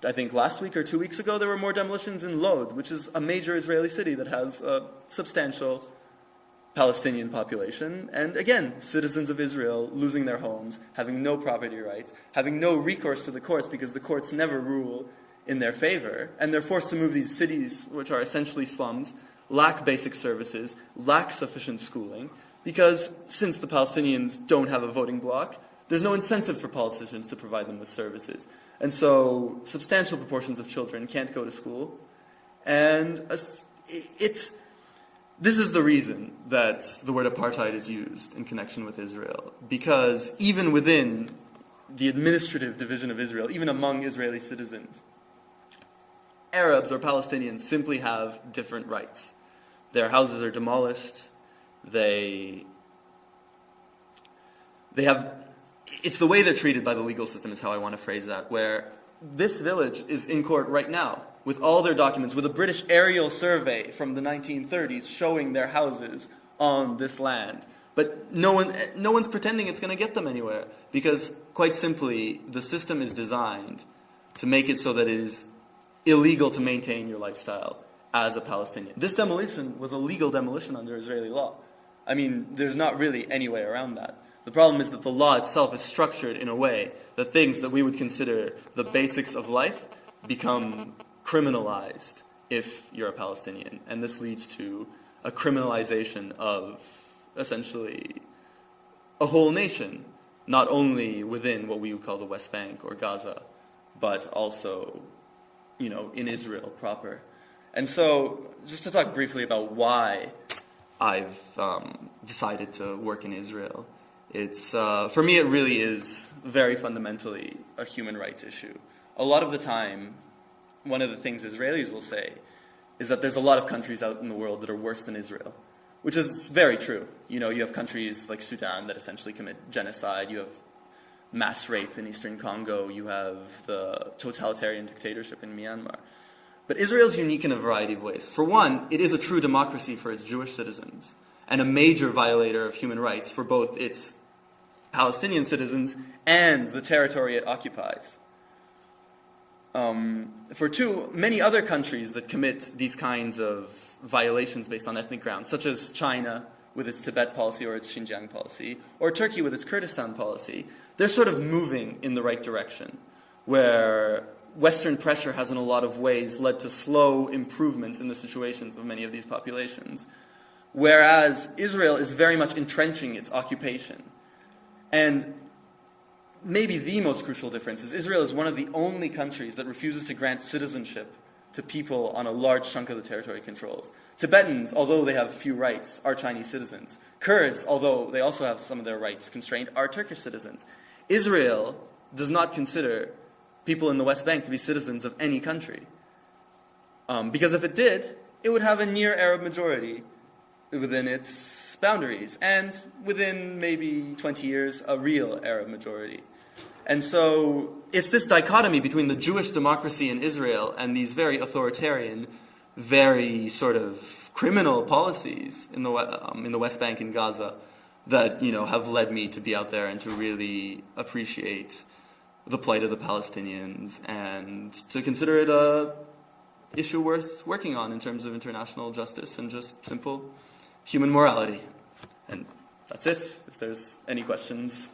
I think last week or 2 weeks ago, there were more demolitions in Lod, which is a major Israeli city that has a substantial Palestinian population. And again, citizens of Israel losing their homes, having no property rights, having no recourse to the courts because the courts never rule in their favor. And they're forced to move these cities, which are essentially slums, lack basic services, lack sufficient schooling, because since the Palestinians don't have a voting bloc, there's no incentive for politicians to provide them with services. And so substantial proportions of children can't go to school. And this is the reason that the word apartheid is used in connection with Israel. Because even within the administrative division of Israel, even among Israeli citizens, Arabs or Palestinians simply have different rights. Their houses are demolished. They have... It's the way they're treated by the legal system is how I want to phrase that, where this village is in court right now with all their documents, with a British aerial survey from the 1930s showing their houses on this land. But no one's pretending it's going to get them anywhere, because quite simply, the system is designed to make it so that it is illegal to maintain your lifestyle as a Palestinian. This demolition was a legal demolition under Israeli law. I mean, there's not really any way around that. The problem is that the law itself is structured in a way that things that we would consider the basics of life become criminalized if you're a Palestinian. And this leads to a criminalization of essentially a whole nation, not only within what we would call the West Bank or Gaza, but also, in Israel proper. And so, just to talk briefly about why I've decided to work in Israel, it's, for me, it really is very fundamentally a human rights issue. A lot of the time, one of the things Israelis will say is that there's a lot of countries out in the world that are worse than Israel, which is very true. You have countries like Sudan that essentially commit genocide. You have mass rape in eastern Congo. You have the totalitarian dictatorship in Myanmar. But Israel is unique in a variety of ways. For one, it is a true democracy for its Jewish citizens, and a major violator of human rights for both its Palestinian citizens and the territory it occupies. For two, many other countries that commit these kinds of violations based on ethnic grounds, such as China with its Tibet policy or its Xinjiang policy, or Turkey with its Kurdistan policy, they're sort of moving in the right direction, where Western pressure has in a lot of ways led to slow improvements in the situations of many of these populations. Whereas Israel is very much entrenching its occupation. And maybe the most crucial difference is Israel is one of the only countries that refuses to grant citizenship to people on a large chunk of the territory it controls. Tibetans, although they have few rights, are Chinese citizens. Kurds, although they also have some of their rights constrained, are Turkish citizens. Israel does not consider people in the West Bank to be citizens of any country. Because if it did, it would have a near Arab majority within its boundaries, and within maybe 20 years, a real Arab majority. And so it's this dichotomy between the Jewish democracy in Israel and these very authoritarian, very sort of criminal policies in the West Bank and Gaza that, have led me to be out there and to really appreciate the plight of the Palestinians and to consider it a issue worth working on in terms of international justice and just simple human morality. And that's it. If there's any questions,